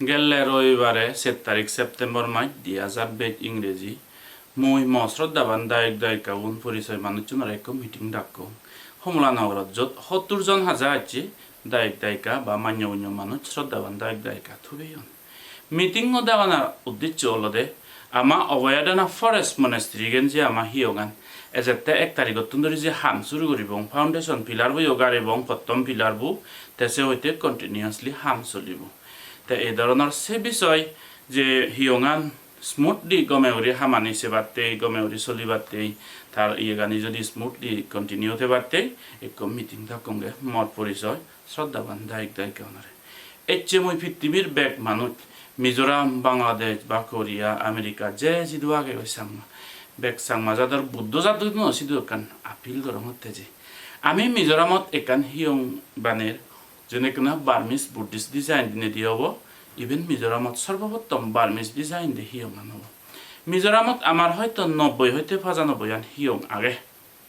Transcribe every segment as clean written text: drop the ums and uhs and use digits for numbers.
গেলে রবিবারে 7 তারিখ সেপ্টেম্বর মাস 2022 ইংরেজি মই শ্রদ্ধাবান দায়ক দায়িকা উন পরিচয় মানুষজনের এক মিটিং ডাকো হমলা নগরত যত 70 জন হাজার আছে দায়ক দায়িকা বা মান্য মানুষ শ্রদ্ধাবান দায়ক দায়িকা থুবেয়ন মিটিং ও দেওয়ানার উদ্দেশ্য হলদে আমা অবয়াদানা ফরেস্ট মনেস্ট্রি গেন যে আমা হিয়গান এজেতে 1 তারিখত ধরে যে হাম শুরু করিব ফাউন্ডেশন পিলার বই ওগার এবং প্রথম পিলার বু তেসে হইতে কন্টিনিউয়াসলি হাম চলিব তে এই ধরনের সে বিষয় যে হিয়ঙান স্মুথলি গমেউরি হামানি সেবাতে গমেউরি চলিবাতে তার ইয়ে গানি যদি স্মুথলি কন্টিনিউ হতে পারতে এক মিটিং থাকঙ্গে মত পরিচয় শ্রদ্ধাবান দায়িক দায়িকা ওনারে এর চেয়ে মই পৃথিবীর ব্যাগ মানুষ মিজোরাম বাংলাদেশ বা কোরিয়া আমেরিকা যে যিদু আগে সাংমা ব্যাগ সাংমা যাদের বুদ্ধ জাত ন সিধু একান আপিল গরমতে যে আমি মিজোরামত একান হিয়ং বানের যেনে কিনা বার্মিজ বুদ্ধিস্ট ডিজাইন দিনে দিয়ে হব ইভেন মিজোরামত সর্বপ্রথম বার্মিজ ডিজাইন দিয়ে হিয়ং হব মিজোরামত আমার হয়তো 90 হইতে 95 আন হিয়ং আগে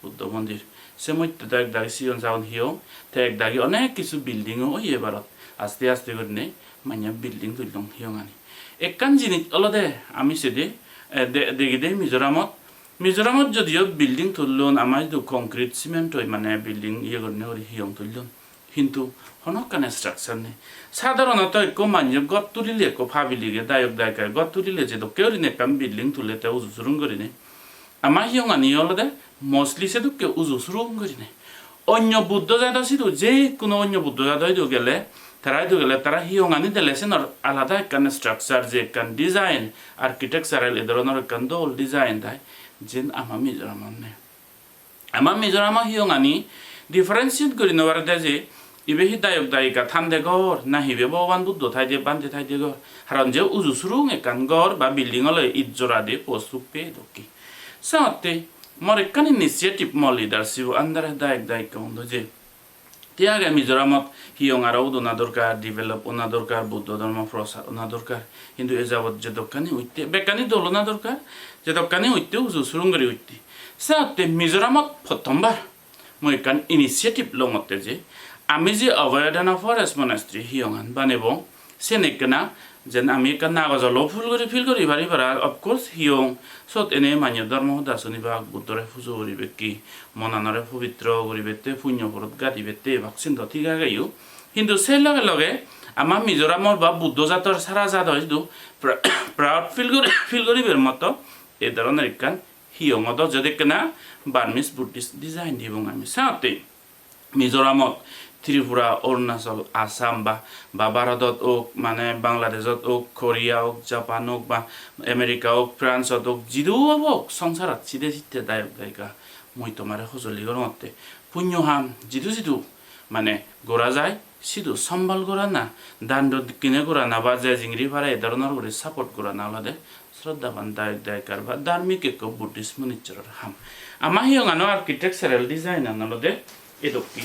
বুদ্ধ মন্দির সে মধ্যে তো এক দাগি সিয়ন যাওন হিয়ং তো এক দাগি অনেক কিছু বিল্ডিংও ওই এবারত আস্তে আস্তে করে নেই মানে বিল্ডিং তুললং হিয়ং আনি একান জিনিস অলদে আমি সেদে দেখি দে মিজোরামত যদিও বিল্ডিং তুললন আমার যদি কংক্রিট সিমেন্ট হয় মানে বিল্ডিং ইয়ে করে হিয়ং তুললন কিন্তু হনকানে স্ট্রাকচার নেই সাধারণত এক মানুষ গত তুলিলে এক ভাবিলিগে দায়ক দায়িকার গত তুলিলে যে কেউ কাম বিল্ডিং তুলে তে উজু সুরুং করি নে আমার হিয়ং আনি হলদে মসলি সে কেউ উজু সুরুং করি নে অন্য বুদ্ধ জাত আছে যে কোনো অন্য বুদ্ধ জাত হয়তো গেলে তারা হিয়ং আনি দিলেছেন আলাদা একখান স্ট্রাকচার যে একখান ডিজাইন আর্কিটেকচারাল এ ধরনের একখান দল ডিজাইন দেয় যে আমার মিজোরামত নেই আমার মিজোরাম হিয়ং আনি ডিফারেন্সিয়েট করি নেওয়ার দেয় যে ইবে হি দায়ক দায়িকা থান্দে ঘর না হিবে ভগবান বুদ্ধ থাই দিয়ে বান্ধে থাই দিয়ে ঘর হারণ যে উজু সুরুং একান ঘর বা বিল্ডিং হলে ইট জোড়া দিয়ে পশু পেয়ে দকি সাথে মোর একখান ইনিশিয়েটিভ মো লিডারশিপ আন্দারে দায়ক দায়িকা বন্ধু যে তিয়াগে মিজোরামত হিয়ং আরও ওনা দরকার ডেভেলপ ওনা দরকার বুদ্ধ ধর্ম প্রসার ওনা দরকার কিন্তু এ যাবত যে দোকানি উঠতে বেকানি দোলনা দরকার যে দোকানি উঠতে উজু সুরুং করে উঠতে সাথে মিজোরামত প্রথমবার মই একখান ইনিশিয়েটিভ লমতে যে আমি যে অভয়াদানা ফরেস্ট মনেস্ট্রি হিয়ঙান বানাব সে নেকেনা যেন আমি একটা নাগজল ফিল করি বাড়ি পারা অফকোর্স হিয়ং সত এনে মানুষ ধর্ম দাসনি বা বুদ্ধরে ফুজো করিবে কি মনানরে পবিত্র করিবেতে পুণ্যপুরত গাড়িবেতে ভ্যাকসিন তো ঠিক আগাইও কিন্তু সেই লগে লগে আমার মিজোরামর বা বুদ্ধ জাতর সারা জাত হয়তো প্রাউড ফিল করিবের মতো এ ধরনের একখান হিয়ঙত যদি কেনা বার্মিজ বুদ্ধিস্ট ডিজাইন দিব আমি সাথে মিজোরামত ত্রিপুরা অৰুণাচল আসাম বা ভাৰতত হোক মানে বাংলাদেশত হোক কোরিয়া হোক জাপান হোক বা আমেরিকা হোক ফ্রান্সত হোক যিদু হোক সংসাৰত চিধে চিধে দায়ক দায়িকা মই তোমার সঁজুলি গরমতে পুণ্য হাম যিদু মানে গোড়া যায় সিধু সম্বল গোড়া না দাণ্ড কিনে গোড়া না বা যে জিংরি ভাড়া এ ধরনের করে সাপোর্ট গোড়া না হলে শ্রদ্ধাবান দায়ক দায়িকার বা ধার্মিক এক বুদ্ধিস্ট মনিচরের হাম আমার হিয়ঙানো আর্কিটেকচারাল ডিজাইন আনলদে এদকি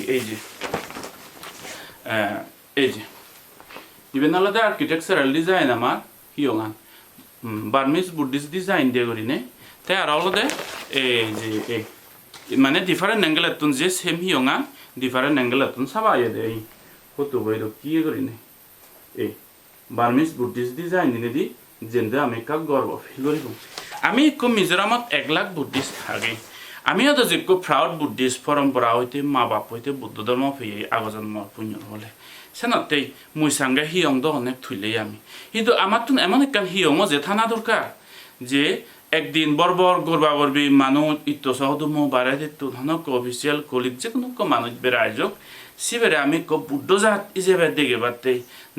এই যে ইভেন আলাদা আর্কিটেকচারাল ডিজাইন আমার হিয়ঙান বার্মিজ বুদ্ধিস্ট ডিজাইন দিয়ে করি নে তাই আর আলাদা এই যে মানে ডিফারেন্ট অ্যাঙ্গেল এতুন যে সেম হিয়ঙা ডিফারেন্ট অ্যাঙ্গেল এতুন সাবাই দে এই কত বইল কি করি নে এই বার্মিজ বুদ্ধিস্ট ডিজাইন দিনে দি যেন আমি কাক গর্ব ফিল করিব আমি খুব মিজোরামত 1 লাখ বুদ্ধিস্ট আগে আমিও তো যে খুব প্রাউড বুদ্ধিস্ট পরম্পরা হইতে মা বাপ হইতে বুদ্ধ ধর্ম ফিরে আগজন্মর পুণ্য হলে সেনাতেই মুই সাঙ্গে হিয়ং তো অনেক থুইলেই আমি কিন্তু আমার তো এমন একখান হিয়ংও যে থানা দরকার যে একদিন বর্বর গর্বা গর্বি মানুষ ইত্য সহদমো বাড়াই দিত ধনক অফিসিয়াল কলিগ যে কোনো মানুষ বেড়ে আয়োজক সিবেরে আমি বুদ্ধ জাত হিসেবে দেখে পারতে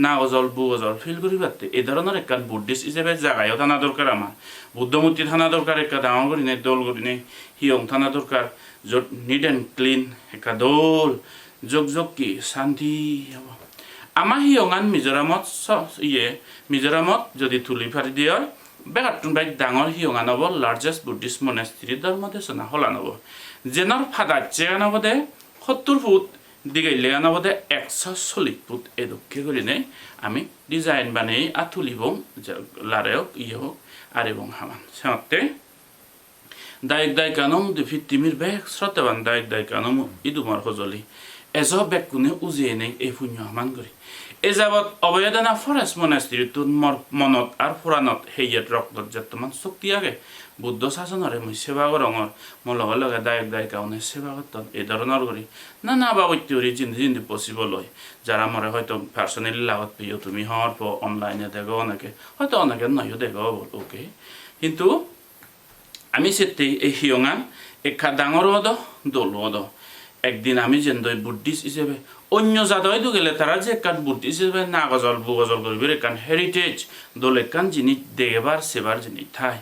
না অজল বু অজল ফিল করি পারতে এই ধরনের একখান বুদ্ধিস্ট হিসেবে জায়গায়ও থানা দরকার আমার বুদ্ধমূর্তি থানা দরকার একটা ডাঙর করি নেই দোল করি নেই হিয়ং থানা দরকার য'ত নিট এণ্ড ক্লিন একটা দোল যোগ কি শান্তি হব আমার হিয়ঙান মিজোরামত যদি তুলি ফারি দিয়ে বেগাতুন বাইক ডাঙর হিয়ঙান হব লার্জেস্ট বুদ্ধিস্ট মনেস্ট্রি ধর্মদেশনা হলান হব যেনৰ ফাদার চেগান হব দে 70 ফুট দিকে লেগান হব দে 140 ফুট এদক্ষে করে নেই আমি ডিজাইন বানাই আতুলিব লারেওক ইয়ে হোক আর এবং হামান সাথে দায়ক দায়িকানম পৃথিবীর বেগ শ্রদ্ধাবান দায়ক দায়িকানম ইদুমার সঁজুলি এজ বেগ কোনে উজিয়ে নেই এই পুণ্য হামান করে এযাবৎ অবয়দানা ফরেস্ট মনাস্ট্রিটোত মোৰ মনত আৰু পুৰাণত সেয়েত ৰক্তত যেতমান শক্তি আগে বুদ্ধ শাসনৰে মই সেৱা কৰঙৰ মোৰ লগে লগে দায়ক দায়িকাওনে সেৱা করতন এই ধরনের করি না বাবত্যরি জিন্দি পসিবল হয় যারা মরে হয়তো পার্সোনালি লাগত পেয়েও তুমি হওয়ার পর অনলাইনে দেখো অনেকে হয়তো অনেকে নয়ও দেখো ওকে কিন্তু আমি সেটি এই হিয়ঙান একা ডাঙর হদ দোল হদ একদিন আমি যেন্দই বুদ্ধিস্ট হিসেবে অন্য জাতয়তো গেলে তারা যে একান বুদ্ধিস্ট হিসেবে না গজল বুগজল করবে একান হেরিটেজ দোল একান জিনিস দেখবার সেবার জিনিস ঠাই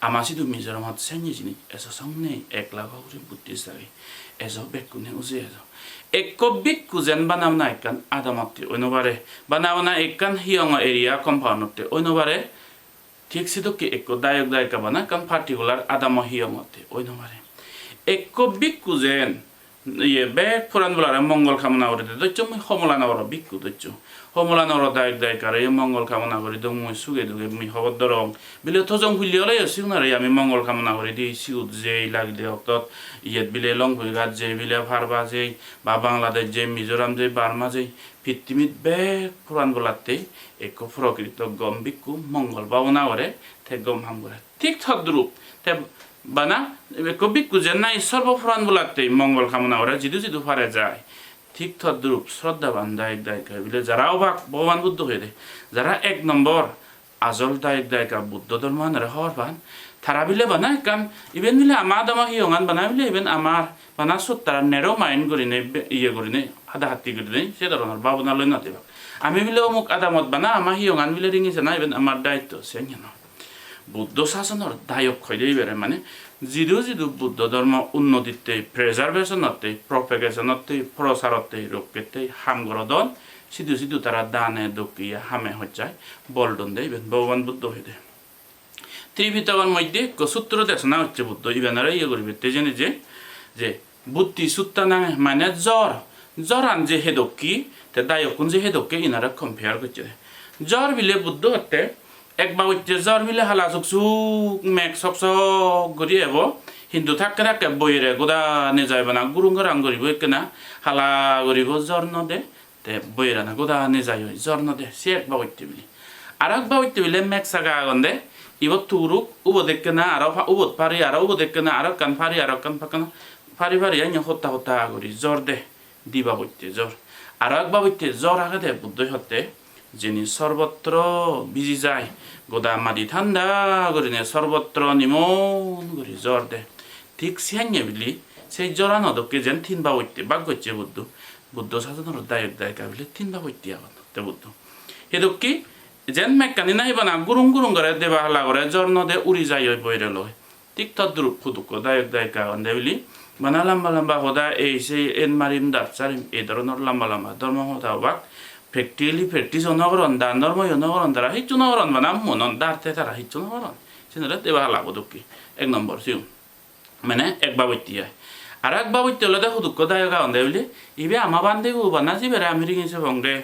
আমার শুধু মিজোরামত সেঞ্জি জিনিস এসো সামনে 1 লাখ করে বুদ্ধিস্ট থাকে এসো বেকুনে উজে এসো এক বিকু যেন বানাও না একান আদামতে অন্যবারে বানাও না একান হিয়ং এরিয়া কম্পাউন্ডতে অন্যবারে ঠিক সিদকে এক দায়ক দায়িকা বানা কান পার্টিকুলার আদাম হিয়ংতে অন্যবারে এক বিকু যেন ইয়ে বেগ ফুরান বলারে মঙ্গল কামনা করে দৈত্য মই সমলানগর বিকু দৈত্য সমলানগর দায়ক দায়িকারে মঙ্গল কামনা করে দং মই সুগে দুগে মই হবদ দরং বিলে থজং হুলিয়লে সিউনারে আমি মঙ্গল কামনা করে দি সিউত যে লাগি দে অক্তত ইয়েত বিলে লংভুইগাত যে বিলে ফারবা যে বা বাংলাদেশ যে মিজোরাম যে বার্মা যে পৃথিবীত বেগ ফুরান বলাতে এক প্রকৃত গম বিকু মঙ্গল ভাবনা করে তে গম হাম করে ঠিক থদ্রুপ তে বানা কবি কুজেন নাই সর্বপুরাণ বলাতে মঙ্গল কামনা করে জিদু ফারে যায় ঠিক তদ্রুপ শ্রদ্ধাবান দায়ক দায়িকা বলে যারা অবাক ভগবান বুদ্ধ হয়ে দেয় যারা 1 নম্বর আজল দায়ক দায়িকা বুদ্ধ ধর্মানের হওয়ার পান তারা বিলে বানা কান ইভেন বিলে আমার দামা হিয়ঙান বানা বিলে ইভেন আমার বানা সুত তারা নেরো মাইন্ড করি নে ইয়ে করি নে আধা হাতি করি নেই সে ধরনের ভাবনা লই নাতে আমি বিলে অমুক আদামত বানা আমার হিয়ঙান বিলে রিঙিছে না ইভেন আমার দায়িত্ব সে না বুদ্ধ শাসনের দায়ক হইলেই বেড়ে মানে জিদু বুদ্ধ ধর্ম উন্নতিতে প্রেজার্ভেশনতে প্রপেগেশনতে প্রসারতে রক্ষেতে হামগরদন সিধু তারা দানে দকিয়া হামে হচ্ছায় বলডন দেয় ভগবান বুদ্ধ হয়ে দেয় ত্রিপিটকের মধ্যে সূত্র দেশনা হচ্ছে বুদ্ধ ইভেনারা ইয়ে করবে জেনে যে বুদ্ধি সুত্তা না মানে জ্বরান যে হেদকি তে দায়কুন যে হেদকে ইনারা কম্পেয়ার করছে জ্বর বিলে বুদ্ধ হতে একবার হচ্ছে জ্বর বিলে হালা চুক মেঘ সব গড়ি হব হিন্দু থাকে থাকে বইরে গোদা নে যাইব না গুরুং রাং করিব কেনা হালা করিব জ্বর নদে তে বইরা না গোদা নে যাই জ্বর নদে সে একবার হইতে বিলি আর একবার হইতে বিলে মেঘ সাগা গন্ধে ইবত তুরুক উব দেখে না আর উবত পারি আর উব দেখে না আর কান পারি আর কান পাকান পারি আইন হত্যা করি জ্বর দে দিবা হইতে জ্বর আর একবার হইতে জ্বর আগে দে বুদ্ধ হতে যিনি সর্বত্র বিজি যায় গোদা মাটি ঠান্ডা করি নে সর্বত্র নিমন করি জ্বর দে ঠিক সিয়াইয়ে বিলি সেই জ্বরা নদকে যেন তিনবা হইতে বাক করছে বুদ্ধ শাসনের দায়ক দায়িকা বিলে তিনবা হইতে তে বুদ্ধ হেদক কি যেন মেকানি নাইবা না গুরুং করে দেবা হালা করে জ্বর নদে উড়ি যাই বইরে লয় ঠিক তদ্রুপ খুদুক দায়ক দায়িকা অন্ধে বিলি বানা লম্বা হদা এই সেই এন মারিম দাপচারিম এই ধরনের লম্বা ধর্ম হতা বাক প্রেক্টিস অনগরণ দান ধর্ম অনগরণ তারা হিচ্ছু নগরণ বানা মনন দাঁড়তে তারা হিচ্ছু নগরণ সেটা দেবা হালা বদকি 1 নম্বর সিউ মানে এক বাবত্যি হয় আর এক বাবত্যি হলে দেখো দুঃখ দায়ক অন্ধে বিলি ইবে আমা বান্ধব বানা যাবে আমি রিঙেছে ভঙ্গে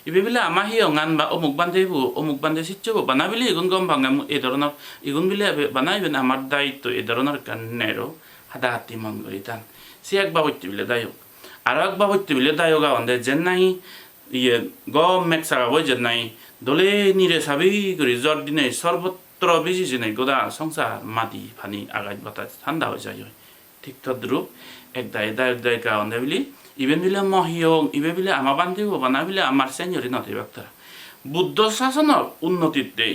ইবে বিলে আমা হি অঙান বা অমুক বান্ধে শিখব বানা বিলে ইগুন গম ভাঙা এই ধরনের ইগুন বিলে বানাইবেন আমার দায়িত্ব এই ধরনের কান্নেরও হাতা হাতি মন করি টান সে এক বাবত্যি বিলে দায়ক আর এক বাবত্যি বিলে দায়ক অন্ধে যেন নাই ইয়ে গম মেঘ সাগাবই যেন নাই দলে নিরে সাবি করি জ্বর দিনে সর্বত্র বেশি যে নাই গোদা সংসার মাটি ফানি আগাই বাতাস ঠান্ডা হয়ে যায় ঠিক তদ্রুপ এক দায়ক দায়িকা অন্ধে বিলি ইভেন বিলে মহিয়ং ইবে বিলে আমা বান্ধিব বানা বিলে আমার সেঞ্জরি নথিবাক তারা বুদ্ধ শাসনের উন্নতিতে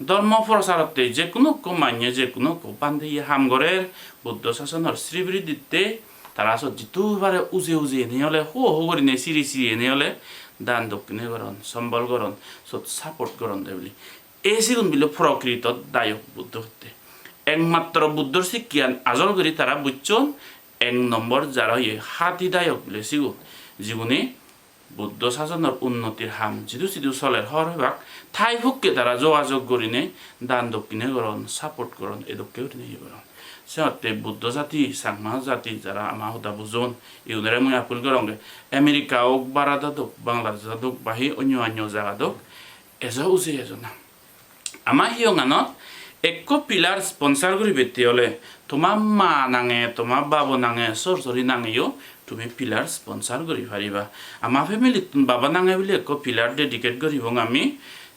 ধর্ম প্রসারতে যে কোনো মান্য যে কোনো বান্ধে হামগরের বুদ্ধ শাসনের শ্রীবৃদ্ধিতে তারা যিটো পারে উজে এনে হলে হো করি নে সিঁড়ি এনে হলে দান দক্ষিণে গরণ সম্বল গরণ সব সাপোর্ট গরণ দেয় বলি এই সিগুন বিলে প্রকৃত দায়ক বুদ্ধ হতে একমাত্র বুদ্ধর শিক্ষান আজল করি তারা বুঝছেন 1 নম্বর যারা হাতি দায়ক বলে সিগুন জীবনে বুদ্ধ শাসনের উন্নতির হাম সিধু চলের হর হবাক ঠাই ফুককে তারা যোগাযোগ করি নে দান দক্ষিণে গরণ সাপোর্ট গরণ এদকে নিয়ে গরণ সিহঁতে বুদ্ধ জাতি চাংমা জাতি যারা আমা হুদা বুজন ইউনেৰে মই আপুল গৰংগে আমেৰিকা হোক ভাৰত হোক বাংলাদেশ হোক বাহি অন্য জাগা হোক এজ উজে এজনা আমা হিয়ঙানত একো পিলার স্পন্সর করি বেতে হলে তোমার মা নাঙে তোমার বাবা নাঙে সরসরি নাঙেও তুমি পিলার স্পন্সর করি পারিবা আমার ফ্যামিলি বাবা নাঙে বলে একো পিলার ডেডিকেট করিব আমি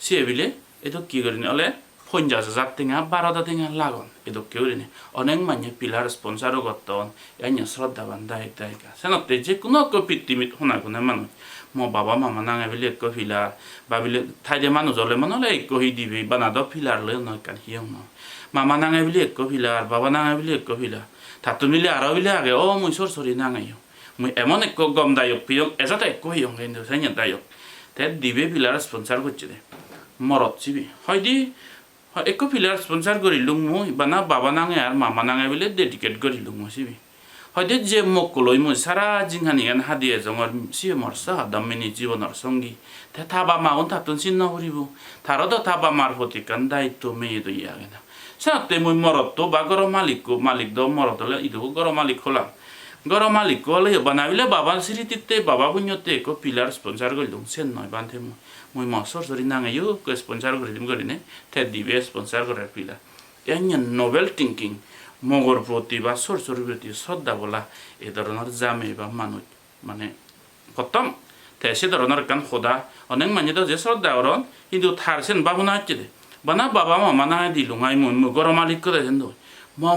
সে বলে এতো কি করি হলে 50,000 টেঙা 12টা টেঙা লাগন এতো কেউ নে অনেক মানে পিলার স্পন্সরও করতন এনে শ্রদ্ধাবান দায়িকা সেনতে যে কোনো একো পৃথিবীত শোনা কোনে মানুষ মো বাবা মামা নাঙে বলে একো পিলার বা বলে ঠাইতে মানুষ হলে মনে হলে একো হি দিবি বানাদ পিলার লয় নয় কান হিয়ং নয় মামা নাঙে বলে একো পিলার বাবা নাঙে বলে একো পিলার তাতো মিলে আরো বিলে আগে ও মুই সরসরি নাঙাইও মুই এমন একো গম দায়ক পিয়ং এজাতে একো হিয়ং কিন্তু সেনে দায়ক তে দিবে পিলার স্পন্সর করছে দে মরত চিবি হয় দি একো পিলার স্পন্সর করিলুং মুই বানা বাবা নাঙে আর মামা নাঙে বলে ডেডিকেট করিলুং মুই চিবি হয়তো যে মোক কলই মুই সারা জিংহানি গান হাদিয়ে জঙর সি মর সাহাদামিনী জীবনের সঙ্গী তে থাবা মাউন থাতুন চিহ্ন করিব তারও থাবা মার প্রতি কান দায়িত্ব মেয়ে দইয়া গেনা সাথে মুই মরত তো বা গর মালিক দ মরত হলে ইদু গর মালিক হলাম গর মালিক হলে বানাবিলে বাবা স্মৃতিতে বাবা পুণ্যতে একো পিলার স্পন্সর করিলুং সেন নয় বান্ধে মুই মসর সরি নাঙাইও স্পন্সর করিলিম করিনে তে দিবে স্পন্সর করার পিলার এনে নোবেল থিঙ্কিং মগর প্রতি বা সরসরির প্রতি শ্রদ্ধা বলা এ ধরনের জামে বা মানুষ মানে প্রথম তে সে ধরনের কান খোদা অনেক মানুষ তো যে শ্রদ্ধা করন কিন্তু থারছেন বাবু না হচ্ছে দে বানা বাবা মামা না দিলুং আই মুই গরম মালিক করে দেন দই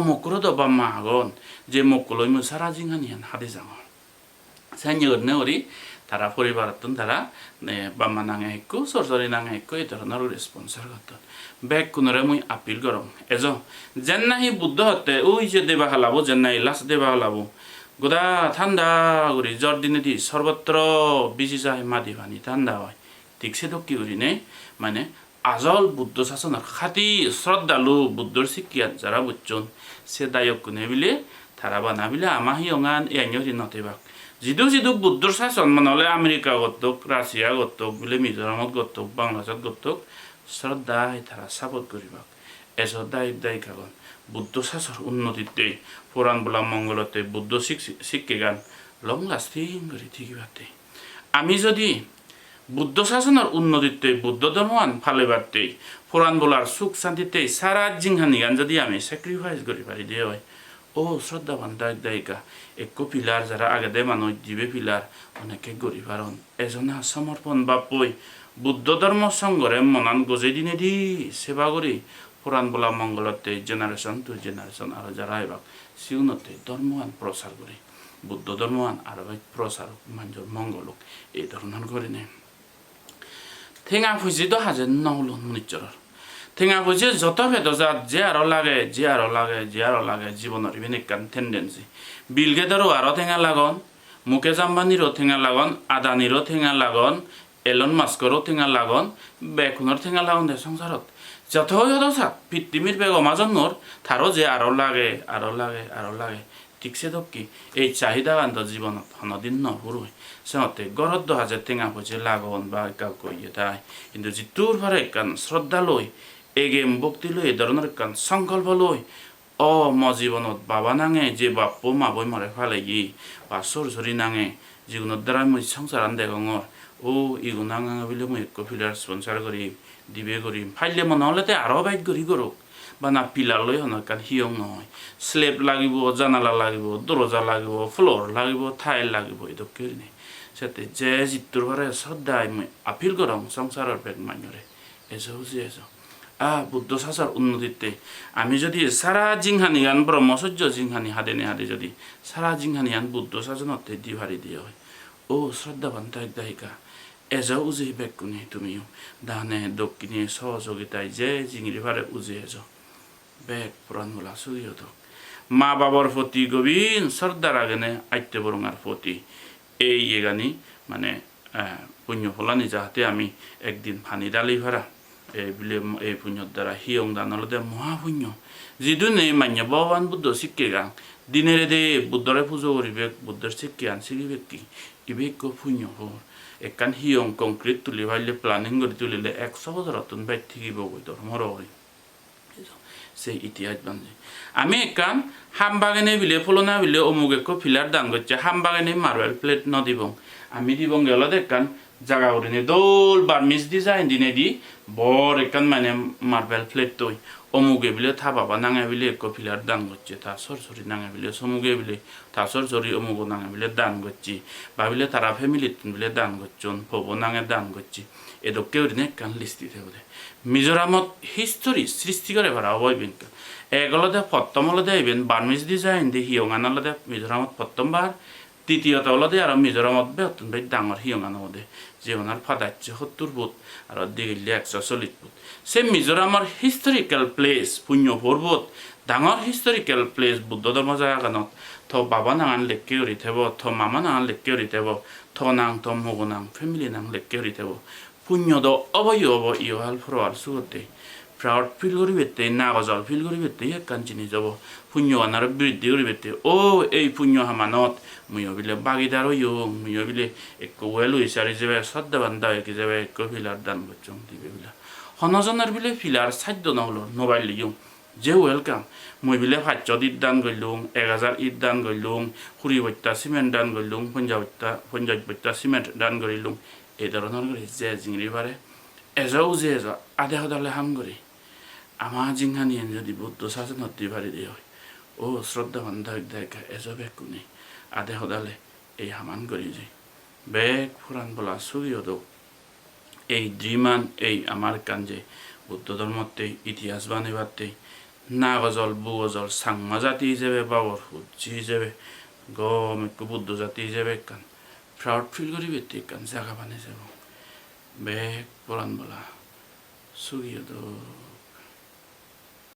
মকর তো বা মা আগন যে মকলই মুই সারা জিঙানিয়ান হাতে যাও সাইনগর নে ওরি তারা পরিবারতন তারা বাম্মা নাঙে একটু সরসরি নাঙে একটু এই ধরনের রেসপন্সার করত ব্যাগ কোনরে মুই আপিল করম এজ যেন নাহি বুদ্ধ হতে ওই যে দেবা হালাবো যেন নাই লাস্ট দেবা হালাবো গোদা ঠান্ডা করি জ্বর দিনে দি সর্বত্র বিজি যায় মাদি পানি ঠান্ডা হয় ঠিক সে তো কি করি নে মানে আজল বুদ্ধ শাসনের খাতি শ্রদ্ধালু বুদ্ধর শিক্ষিয়াত যারা বুঝছন সে দায়ক কোনে বিলে তারা বানাবিলে আমাহি অঙান এঙি নতেবাক যিদু বুদ্ধর শাসন মানে হলে আমেরিকা গতক রাশিয়া গতক বলে মিজোরামত গতক বাংলাদেশত গতক শ্রদ্ধায় তারা সাপোর্ট করিবাক এসব দায়িক কারণ বুদ্ধ শাসন উন্নতিতে পুরাণ বলা মঙ্গলতে বুদ্ধ শিক্ষে গান লং লাস্টিং করে ঠিকইবাতে আমি যদি বুদ্ধ শাসনের উন্নতিতে বুদ্ধ ধর্মান ফালে বাড়তে পুরাণ বলার সুখ শান্তিতে সারা জিংহানি গান যদি আমি স্যাক্রিফাইস করি পারি দিয়ে হয় ও শ্রদ্ধাবান দায়িকা একো পিলার যারা আগে দে মানুষ দিবে পিলার অনেকে গরিব পারন এজনা সমর্পণ বাপই বুদ্ধ ধর্ম সংঘরে মনান গজে দিনে দি সেবা করি পুরাণ বলা মঙ্গলতে জেনারেশন টু জেনারেশন আর যারা এবার সিউনতে ধর্মহান প্রচার করি বুদ্ধ ধর্মহান আর প্রচার মানুষের মঙ্গলক এই ধরনের করে নে ঠেঙা ফুজি তো হাজেন নহলন মনিচৰৰ ঠেঙা ফুজি যত ভেদজাত যে আরো লাগে জীবনের ইভেন একখান টেন্ডেন্সি বিল গেটৰো আরো ঠেঙা লাগন মুকেশ আম্বানিরও ঠেঙা লাগন আদানিরও ঠেঙা লাগন এলন মাস্করও ঠেঙা লাগন বেকুনৰ ঠেঙা লাগন দে সংসারত যত চাপ পৃথিবীর বেগ অমাজন্মর তারও যে আরো লাগে ঠিকছে তো কি এই চাহিদা গান জীবনত হনদিন নপুরুই সিহঁতে গড়ত দহাজে টেঙা পইচে লাগন বা একাল কইয়ে তাই কিন্তু যিটোৰ পৰা একান শ্ৰদ্ধা লৈ এগেম ভক্তি লৈ এই ধৰণৰ একান সংকল্প লৈ ম জীবনত বাবা নাঙে যে বাপ্পো মাবই মারে ফালে গি বা সরসরি নাঙে যিগুণৰ দ্বারা মই সংসার আন দেখঙর ও ইগু নাঙা বলে মই একো ফিলার স্পন্সার করি দিবে করি ফাইলে মনে হলেতে আরো বাইক করি করুক বা না পিলার লৈ হনকান হিয়ং নহয় স্লেব লাগিব জানালা লাগিব দরজা লাগিব ফ্লোর লাগিব ঠাইল লাগিব এই করি নেই সেতে যে যিটোৰ পৰা শ্ৰদ্ধাই মই আপিল কৰম সংসাৰৰ বেগ মান্যরে এসো বুঝি এসো বুদ্ধ শাসর উন্নতিতে আমি যদি সারা জিংহানি গান ব্রহ্মচর্য জিংহানি হাদে নেহাদে যদি সারা জিংহানি গান বুদ্ধ শাসনতে দি ভারি দিয়ে হয় ও শ্রদ্ধাবান দায়িকা এজাও উজে বেগ কোনে তুমিও দানে দক্ষিণে সহযোগিতায় যে জিঙিরি ভারে উজে এজ বেগ পুরাণ বলা সুগিও তো মা বাবার প্রতি গভীর শ্রদ্ধার আগেনে আইতে বরঙার প্রতি এই এগানি মানে পুণ্য ফলানি যাহাতে আমি একদিন ফানি ডালি ভাড়া এই বিলে এই পুণ্যর দ্বারা হিয়ং দানলতে মহাপুণ্য যিদু নেই মান্য ভগবান বুদ্ধ শিক্ষে গান দিনেরে দে বুদ্ধরে পুজো করিবে বুদ্ধর শিক্ষে আন শিখিবে কি ইবেক পুণ্য হর একান হিয়ং কংক্রিট তুলি ভাইলে প্লানিং করে তুলিলে 100 বছরতন বাইর থাকিব গই ধর্মর হরি সেই ইতিহাস বান্ধে আমি একান হাম বাগানে বিলে ফলনা বিলে অমুক এক ফিলার দান করছে হাম বাগানে মার্বেল প্লেট নদিব আমি দিব গেল দেখান জাগা করিনি দোল বার্মিস ডিজাইন দিনে দি বড় একান মানে মার্বেল প্লেট তৈ অমুকে বিলে থা বাবা নাঙে বিলে এক ফিলার দান করছে তা সরসরি নাঙে বিলে সমুগে বিলে তা সরসরি অমুক নাঙে বিলে দান করছি ভাবিলে তারা ফ্যামিলি বিলে দান করছন ভব নাঙে দান করছি এদকেও দিনে কান লিস্তি থাকবে মিজোরামত হিস্টোরি সৃষ্টি করে ভাড়া হবই বিনকা এগুলোতে প্রথম হলদে ইভেন বার্মিজ দি যায় হিন্দি হিয়ঙান হলদে মিজোরামত প্রথমবার তৃতীয়ত হলদে আর মিজোরামত বেতন ভাই ডাঙর হিয়ঙান হদে যে ওনার ফাদাচ্ছে 70 ফুট আর দিগিলে 140 ফুট সে মিজোরামর হিস্টোরিক্যাল প্লেস পুণ্য পর্বত ডাঙর হিস্টোরিক্যাল প্লেস বুদ্ধ ধর্ম জায়গানত থ বাবা নাঙান লেখকে উড়ি থাকব থ মামা নাঙান লেখকে উড়ি থাকব থ নাং থ মগু নাং ফ্যামিলি নাং লেখকে উড়ি থাকব পুণ্য দ অবয় অব ইহাল ফরওয়াল সুগতে প্ৰাউড ফিল কৰি বেতে নাগজল ফিল কৰি বেতে একখান চিনি যাব পুণ্য আনাৰ বৃদ্ধি কৰি বেতে এই পুণ্য সামানত ময়ো বিলে বাগিদার হইও ময়ো বিলে একো ওয়েল হইসারি যাবে শ্রদ্ধা বান্ধা হয়ে যাবে একো ফিলার দান করছং দিবে বিলা হনজনের বিলে ফিলার সাধ্য নহলো মোবাইল লিও যে ওয়েলকাম মই বিলে 500 ঈদ দান করলুম 1000 ঈদ দান করলুম 20 বস্তা সিমেন্ট দান করলুম 50 বস্তা সিমেন্ট দান করিলুম এই ধরনের করে যে জিংরি পারে এজাও যে এজা আধে সদালে হাম করে আমার জিংহানিয়ে যদি বুদ্ধ শাসন হতে পারি দিয়ে হয় শ্রদ্ধা বান্ধা দেখা এজব একো নেই আধে সদালে এই হামান করি যে বেগ ফুরান বলা সুগিও দো এই দ্রিমান এই আমার কাঞ্জে বুদ্ধ ধর্মতে ইতিহাস বানিবাতে না গজল বু গজল সাংমা জাতি হিসেবে বাবর হুজি হিসেবে গম একটু বুদ্ধ জাতি হিসেবে কান প্রাউড ফিল করি বেতে কান জায়গা বানিয়ে যাব বেগ ফুরান বলা সুগিও দো